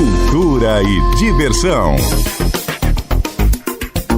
cultura e diversão.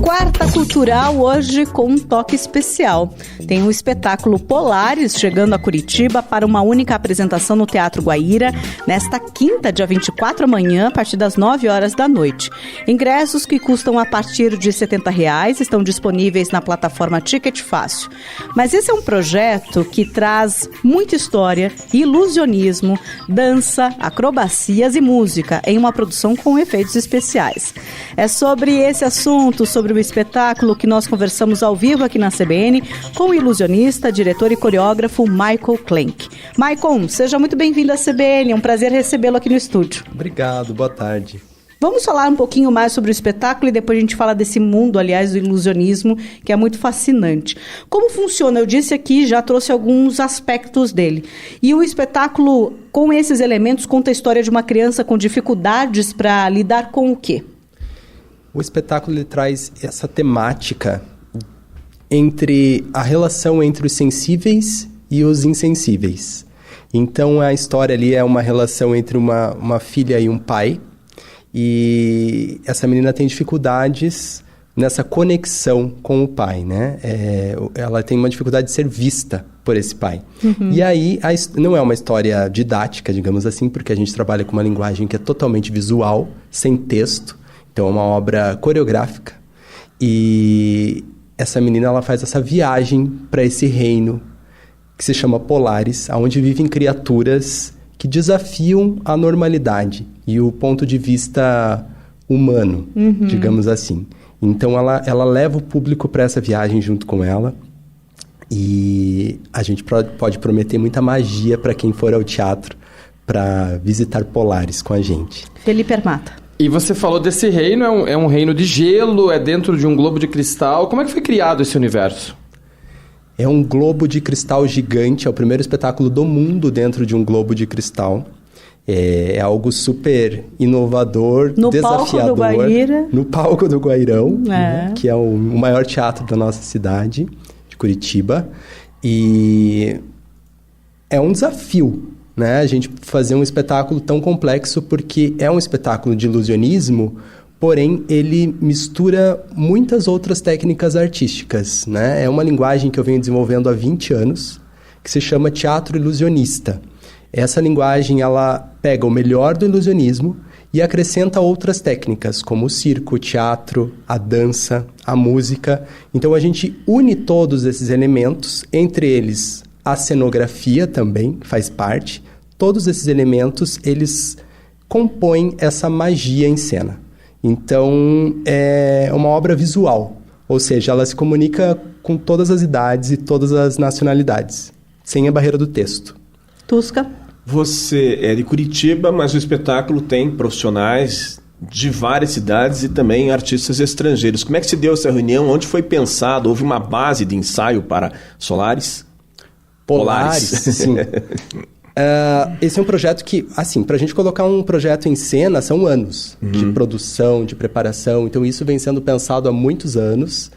Quarta Cultural hoje com um toque especial. Tem o espetáculo Polaris chegando a Curitiba para uma única apresentação no Teatro Guaíra nesta quinta, dia 24 amanhã, a partir das 9 horas da noite. Ingressos que custam a partir de R$ 70 estão disponíveis na plataforma Ticket Fácil. Mas esse é um projeto que traz muita história, ilusionismo, dança, acrobacias e música em uma produção com efeitos especiais. É sobre esse assunto, sobre o espetáculo que nós conversamos ao vivo aqui na CBN com o ilusionista, diretor e coreógrafo Michael Klenk. Michael, seja muito bem-vindo à CBN, é um prazer recebê-lo aqui no estúdio. Obrigado, boa tarde. Vamos falar um pouquinho mais sobre o espetáculo e depois a gente fala desse mundo, aliás, do ilusionismo, que é muito fascinante. Como funciona? Eu disse aqui, já trouxe alguns aspectos dele. E o espetáculo, com esses elementos, conta a história de uma criança com dificuldades para lidar com o quê? O espetáculo ele traz essa temática entre a relação entre os sensíveis e os insensíveis. Então, a história ali é uma relação entre uma filha e um pai. E essa menina tem dificuldades nessa conexão com o pai, né? Ela tem uma dificuldade de ser vista por esse pai. Uhum. E aí, não é uma história didática, digamos assim, porque a gente trabalha com uma linguagem que é totalmente visual, sem texto. Então, é uma obra coreográfica. E essa menina, ela faz essa viagem para esse reino que se chama Polaris, onde vivem criaturas que desafiam a normalidade e o ponto de vista humano, digamos assim. Então, ela leva o público para essa viagem junto com ela. E a gente pode prometer muita magia para quem for ao teatro para visitar Polaris com a gente. Felipe Armata. E você falou desse reino, é um reino de gelo, é dentro de um globo de cristal. Como é que foi criado esse universo? É um globo de cristal gigante, é o primeiro espetáculo do mundo dentro de um globo de cristal. É algo super inovador, no desafiador. Palco do Guaíra. No palco do Guairão, né, que é o maior teatro da nossa cidade, de Curitiba. E é um desafio, né, a gente fazer um espetáculo tão complexo, porque é um espetáculo de ilusionismo, porém ele mistura muitas outras técnicas artísticas, né? É uma linguagem que eu venho desenvolvendo há 20 anos, que se chama teatro ilusionista. Essa linguagem, ela pega o melhor do ilusionismo e acrescenta outras técnicas, como o circo, o teatro, a dança, a música. Então a gente une todos esses elementos, entre eles a cenografia também faz parte. Todos esses elementos, eles compõem essa magia em cena. Então, é uma obra visual, ou seja, ela se comunica com todas as idades e todas as nacionalidades, sem a barreira do texto. Tusca. Você é de Curitiba, mas o espetáculo tem profissionais de várias cidades e também artistas estrangeiros. Como é que se deu essa reunião? Onde foi pensado? Houve uma base de ensaio para Polaris, sim. Esse é um projeto que, assim, para a gente colocar um projeto em cena, são anos de produção, de preparação. Então, isso vem sendo pensado há muitos anos.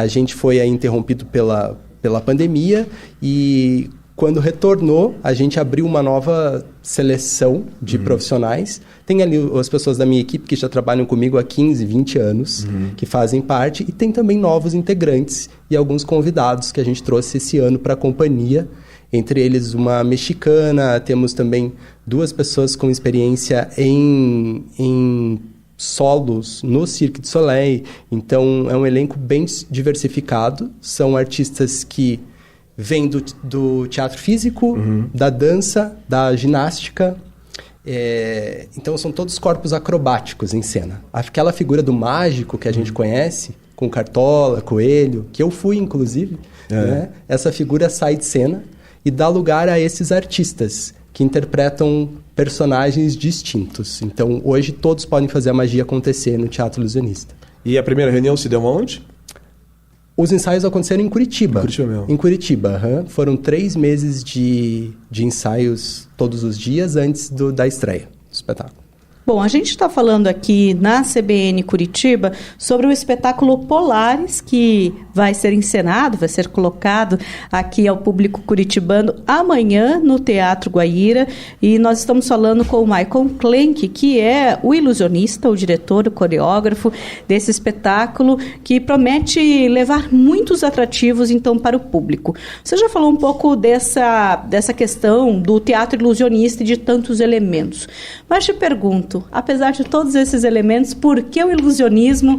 A gente foi aí interrompido pela pandemia e, quando retornou, a gente abriu uma nova seleção de profissionais. Tem ali as pessoas da minha equipe que já trabalham comigo há 15, 20 anos, que fazem parte. E tem também novos integrantes e alguns convidados que a gente trouxe esse ano para a companhia. Entre eles, uma mexicana, temos também 2 pessoas com experiência em solos no Cirque du Soleil. Então, é um elenco bem diversificado. São artistas que vêm do teatro físico, da dança, da ginástica. Então, são todos corpos acrobáticos em cena. Aquela figura do mágico que a gente conhece, com Cartola, Coelho, que eu fui, inclusive, né? Essa figura sai de cena e dá lugar a esses artistas que interpretam personagens distintos. Então, hoje, todos podem fazer a magia acontecer no teatro ilusionista. E a primeira reunião se deu onde? Os ensaios aconteceram em Curitiba. Em Curitiba mesmo. Em Curitiba, Foram 3 meses de ensaios todos os dias antes da estreia do espetáculo. Bom, a gente está falando aqui na CBN Curitiba sobre o espetáculo Polaris, que vai ser encenado, vai ser colocado aqui ao público curitibano amanhã no Teatro Guaíra. E nós estamos falando com o Michael Klenk, que é o ilusionista, o diretor, o coreógrafo desse espetáculo, que promete levar muitos atrativos, então, para o público. Você já falou um pouco dessa questão do teatro ilusionista e de tantos elementos. Mas te pergunto, apesar de todos esses elementos, por que o ilusionismo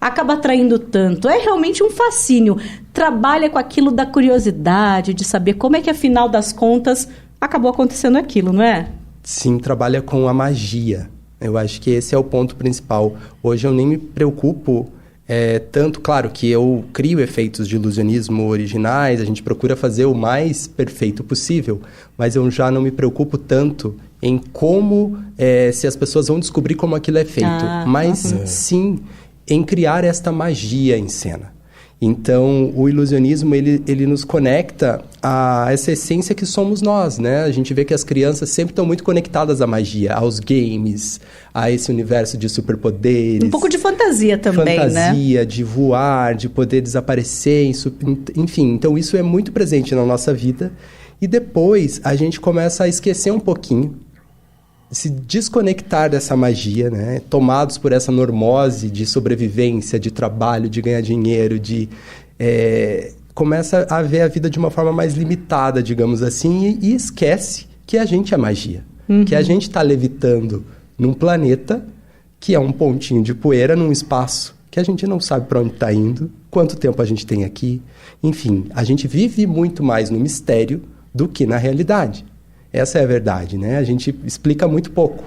acaba atraindo tanto? É realmente um fascínio. Trabalha com aquilo da curiosidade, de saber como é que, afinal das contas, acabou acontecendo aquilo, não é? Sim, trabalha com a magia. Eu acho que esse é o ponto principal. Hoje eu nem me preocupo tanto, claro, que eu crio efeitos de ilusionismo originais, a gente procura fazer o mais perfeito possível, mas eu já não me preocupo tanto em como, se as pessoas vão descobrir como aquilo é feito, mas sim em criar esta magia em cena. Então, o ilusionismo, ele nos conecta a essa essência que somos nós, né? A gente vê que as crianças sempre estão muito conectadas à magia, aos games, a esse universo de superpoderes. Um pouco de fantasia também, né? Fantasia, de voar, de poder desaparecer, enfim. Então, isso é muito presente na nossa vida. E depois, a gente começa a esquecer um pouquinho, se desconectar dessa magia, né? Tomados por essa normose de sobrevivência, de trabalho, de ganhar dinheiro, começa a ver a vida de uma forma mais limitada, digamos assim, e esquece que a gente é magia. Que a gente está levitando num planeta que é um pontinho de poeira num espaço que a gente não sabe para onde está indo, quanto tempo a gente tem aqui. Enfim, a gente vive muito mais no mistério do que na realidade. Essa é a verdade, né? A gente explica muito pouco.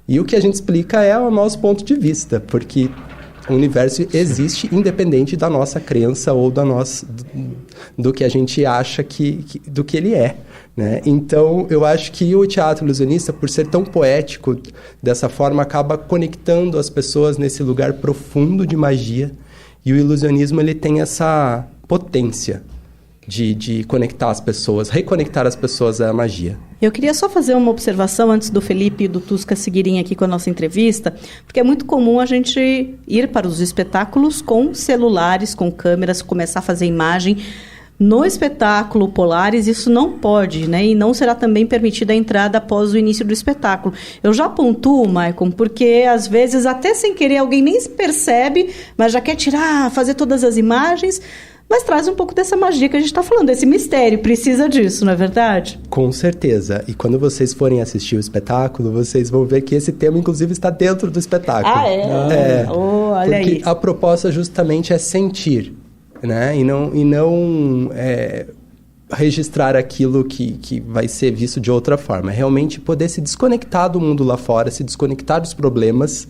E o que a gente explica é o nosso ponto de vista, porque o universo existe independente da nossa crença ou do que a gente acha do que ele é, né? Então, eu acho que o teatro ilusionista, por ser tão poético, dessa forma, acaba conectando as pessoas nesse lugar profundo de magia. E o ilusionismo, ele tem essa potência de conectar as pessoas, reconectar as pessoas à magia. Eu queria só fazer uma observação antes do Felipe e do Tusca seguirem aqui com a nossa entrevista, porque é muito comum a gente ir para os espetáculos com celulares, com câmeras, começar a fazer imagem. No espetáculo Polaris, isso não pode, né? E não será também permitida a entrada após o início do espetáculo. Eu já pontuo, Maicon, porque às vezes, até sem querer, alguém nem se percebe, mas já quer fazer todas as imagens, mas traz um pouco dessa magia que a gente está falando, desse mistério, precisa disso, não é verdade? Com certeza. E quando vocês forem assistir o espetáculo, vocês vão ver que esse tema, inclusive, está dentro do espetáculo. Olha porque aí. A proposta justamente é sentir, né? E não registrar aquilo que vai ser visto de outra forma. É realmente poder se desconectar do mundo lá fora, se desconectar dos problemas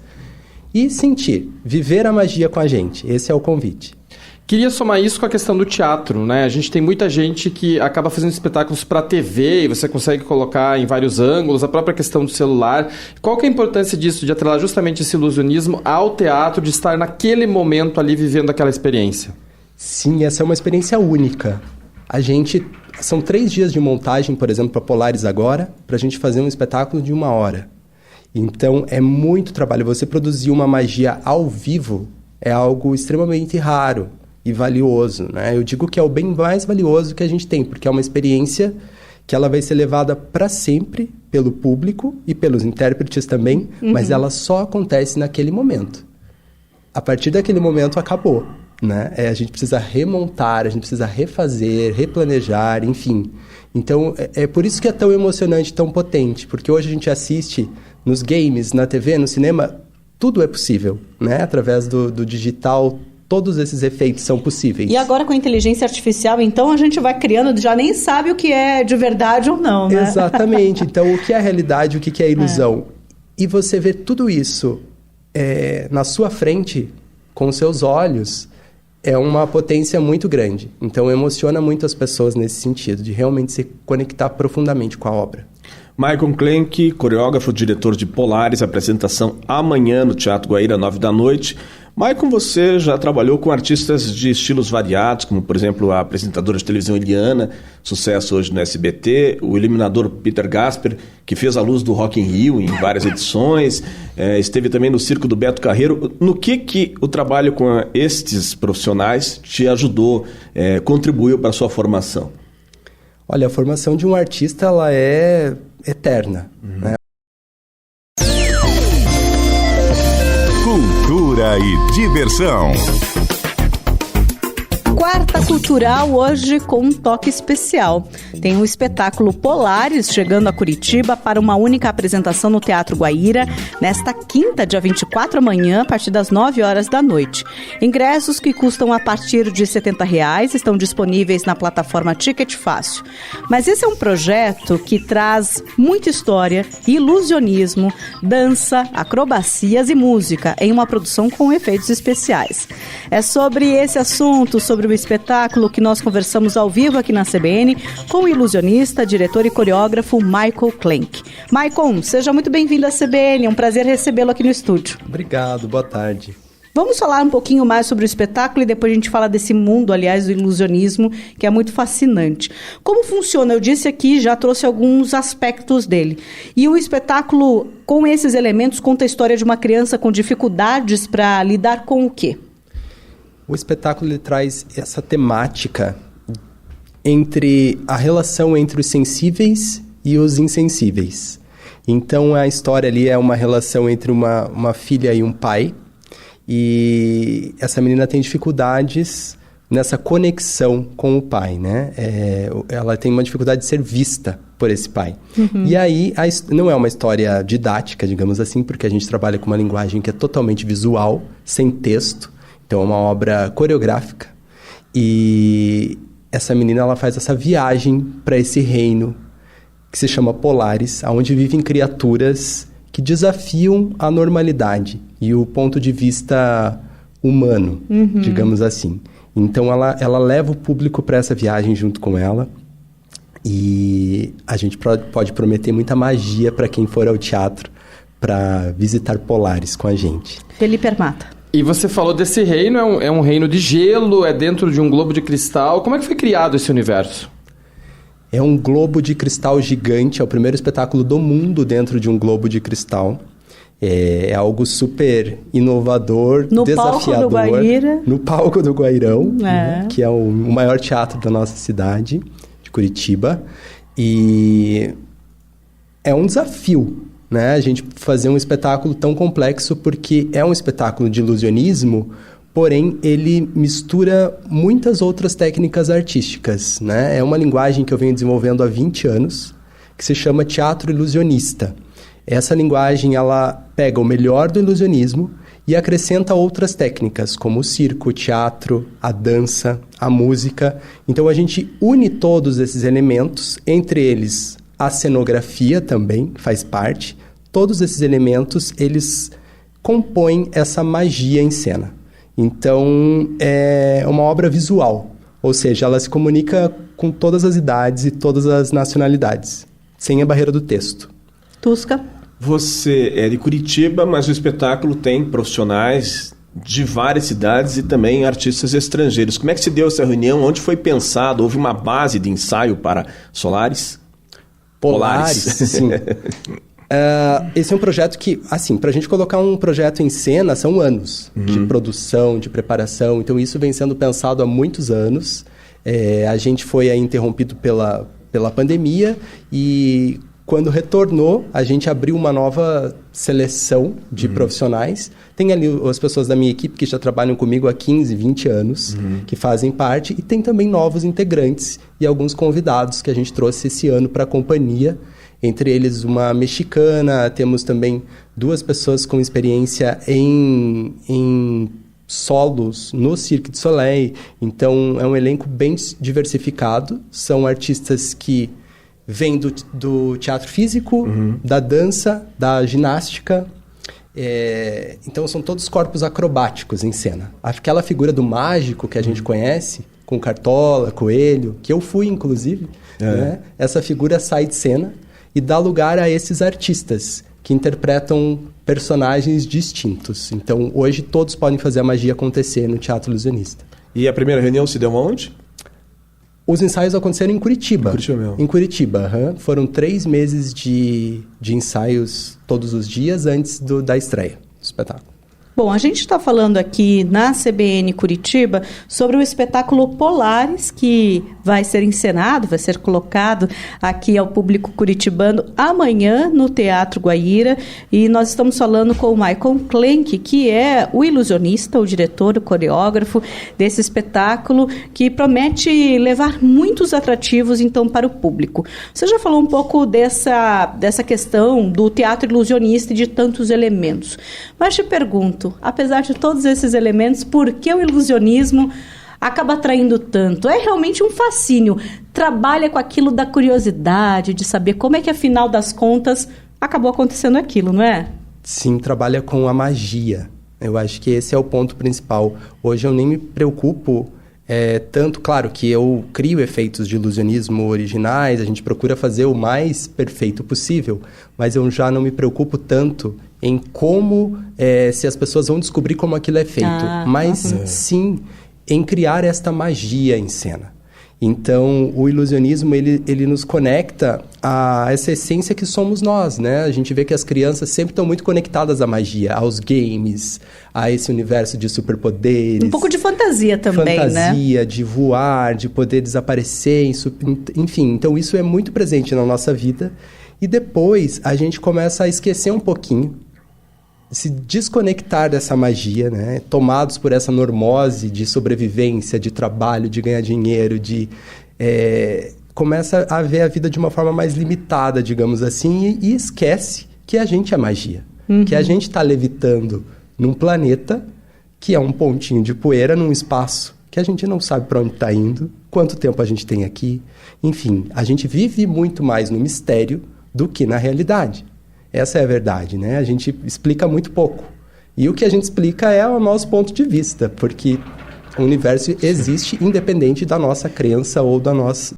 e sentir, viver a magia com a gente. Esse é o convite. Queria somar isso com a questão do teatro, né? A gente tem muita gente que acaba fazendo espetáculos para TV e você consegue colocar em vários ângulos, a própria questão do celular. Qual que é a importância disso, de atrelar justamente esse ilusionismo ao teatro, de estar naquele momento ali vivendo aquela experiência? Sim, essa é uma experiência única. São 3 dias de montagem, por exemplo, para Polaris agora, para a gente fazer um espetáculo de 1 hora. Então, é muito trabalho. Você produzir uma magia ao vivo é algo extremamente raro e valioso, né? Eu digo que é o bem mais valioso que a gente tem, porque é uma experiência que ela vai ser levada para sempre pelo público e pelos intérpretes também, mas ela só acontece naquele momento. A partir daquele momento, acabou, né? A gente precisa remontar, a gente precisa refazer, replanejar, enfim. Então, é por isso que é tão emocionante, tão potente, porque hoje a gente assiste nos games, na TV, no cinema, tudo é possível, né? Através do digital, todos esses efeitos são possíveis. E agora com a inteligência artificial, então, a gente vai criando, já nem sabe o que é de verdade ou não, né? Exatamente. Então, o que é a realidade, o que é a ilusão? E você vê tudo isso na sua frente, com os seus olhos, é uma potência muito grande. Então, emociona muito as pessoas nesse sentido, de realmente se conectar profundamente com a obra. Michael Klenk, coreógrafo, diretor de Polaris, apresentação amanhã no Teatro Guaíra, 9 da noite. Maicon, você já trabalhou com artistas de estilos variados, como, por exemplo, a apresentadora de televisão Eliana, sucesso hoje no SBT, o iluminador Peter Gasper, que fez a luz do Rock in Rio em várias edições, esteve também no circo do Beto Carreiro. No que o trabalho com estes profissionais te ajudou, contribuiu para a sua formação? Olha, a formação de um artista, ela é eterna, né? Cultura e diversão. Quarta Cultural hoje com um toque especial. Tem o espetáculo Polaris chegando a Curitiba para uma única apresentação no Teatro Guaíra nesta quinta, dia 24 amanhã, a partir das 9 horas da noite. Ingressos que custam a partir de R$ 70 estão disponíveis na plataforma Ticket Fácil. Mas esse é um projeto que traz muita história, ilusionismo, dança, acrobacias e música em uma produção com efeitos especiais. É sobre esse assunto, sobre o espetáculo, que nós conversamos ao vivo aqui na CBN com o ilusionista, diretor e coreógrafo Michael Klenk. Maicon, seja muito bem-vindo à CBN, é um prazer recebê-lo aqui no estúdio. Obrigado, boa tarde. Vamos falar um pouquinho mais sobre o espetáculo e depois a gente fala desse mundo, aliás, do ilusionismo, que é muito fascinante. Como funciona? Eu disse aqui, já trouxe alguns aspectos dele. E o espetáculo, com esses elementos, conta a história de uma criança com dificuldades para lidar com o quê? O espetáculo ele traz essa temática entre a relação entre os sensíveis e os insensíveis. Então, a história ali é uma relação entre uma filha e um pai. E essa menina tem dificuldades nessa conexão com o pai, né? Ela tem uma dificuldade de ser vista por esse pai. Uhum. E aí, não é uma história didática, digamos assim, porque a gente trabalha com uma linguagem que é totalmente visual, sem texto. Então, é uma obra coreográfica. E essa menina, ela faz essa viagem para esse reino que se chama Polaris, onde vivem criaturas que desafiam a normalidade e o ponto de vista humano, digamos assim. Então, ela leva o público para essa viagem junto com ela. E a gente pode prometer muita magia para quem for ao teatro para visitar Polaris com a gente. Felipe Armata. E você falou desse reino, é um reino de gelo, é dentro de um globo de cristal. Como é que foi criado esse universo? É um globo de cristal gigante, é o primeiro espetáculo do mundo dentro de um globo de cristal. É algo super inovador, no desafiador. Palco do Guaíra. No palco do Guairão, né, que é o maior teatro da nossa cidade, de Curitiba. E é um desafio, né, a gente fazer um espetáculo tão complexo, porque é um espetáculo de ilusionismo, porém ele mistura muitas outras técnicas artísticas, né? É uma linguagem que eu venho desenvolvendo há 20 anos, que se chama teatro ilusionista. Essa linguagem, ela pega o melhor do ilusionismo e acrescenta outras técnicas, como o circo, o teatro, a dança, a música. Então a gente une todos esses elementos, entre eles a cenografia também faz parte. Todos esses elementos, eles compõem essa magia em cena. Então, é uma obra visual, ou seja, ela se comunica com todas as idades e todas as nacionalidades, sem a barreira do texto. Tusca. Você é de Curitiba, mas o espetáculo tem profissionais de várias cidades e também artistas estrangeiros. Como é que se deu essa reunião? Onde foi pensado? Houve uma base de ensaio para Solaris? Polaris, sim. Esse é um projeto que, assim, para a gente colocar um projeto em cena, são anos de produção, de preparação. Então, isso vem sendo pensado há muitos anos. A gente foi aí interrompido pela pandemia e, quando retornou, a gente abriu uma nova seleção de profissionais. Tem ali as pessoas da minha equipe que já trabalham comigo há 15, 20 anos, que fazem parte. E tem também novos integrantes e alguns convidados que a gente trouxe esse ano para a companhia. Entre eles, uma mexicana, temos também 2 pessoas com experiência em solos no Cirque du Soleil. Então, é um elenco bem diversificado. São artistas que vêm do teatro físico, da dança, da ginástica. Então, são todos corpos acrobáticos em cena. Aquela figura do mágico que a gente conhece, com Cartola, Coelho, que eu fui, inclusive, né? Essa figura sai de cena e dá lugar a esses artistas que interpretam personagens distintos. Então, hoje, todos podem fazer a magia acontecer no Teatro Ilusionista. E a primeira reunião se deu onde? Os ensaios aconteceram em Curitiba. Em Curitiba mesmo. Em Curitiba, Foram 3 meses de ensaios todos os dias antes da estreia do espetáculo. Bom, a gente está falando aqui na CBN Curitiba sobre o espetáculo Polaris, que vai ser encenado, vai ser colocado aqui ao público curitibano amanhã no Teatro Guaíra. E nós estamos falando com o Maicon Klenk, que é o ilusionista, o diretor, o coreógrafo desse espetáculo, que promete levar muitos atrativos, então, para o público. Você já falou um pouco dessa questão do teatro ilusionista e de tantos elementos. Mas te pergunto, apesar de todos esses elementos, por que o ilusionismo acaba atraindo tanto? É realmente um fascínio. Trabalha com aquilo da curiosidade, de saber como é que, afinal das contas, acabou acontecendo aquilo, não é? Sim, trabalha com a magia. Eu acho que esse é o ponto principal. Hoje eu nem me preocupo tanto, claro, que eu crio efeitos de ilusionismo originais, a gente procura fazer o mais perfeito possível, mas eu já não me preocupo tanto em como, se as pessoas vão descobrir como aquilo é feito, mas sim em criar esta magia em cena. Então, o ilusionismo, ele nos conecta a essa essência que somos nós, né? A gente vê que as crianças sempre estão muito conectadas à magia, aos games, a esse universo de superpoderes. Um pouco de fantasia também, né? Fantasia, de voar, de poder desaparecer, enfim. Então, isso é muito presente na nossa vida. E depois, a gente começa a esquecer um pouquinho, se desconectar dessa magia, né? Tomados por essa normose de sobrevivência, de trabalho, de ganhar dinheiro, começa a ver a vida de uma forma mais limitada, digamos assim, e esquece que a gente é magia. Que a gente está levitando num planeta que é um pontinho de poeira num espaço que a gente não sabe para onde está indo, quanto tempo a gente tem aqui. Enfim, a gente vive muito mais no mistério do que na realidade. Essa é a verdade, né? A gente explica muito pouco. E o que a gente explica é o nosso ponto de vista, porque o universo existe independente da nossa crença ou da nossa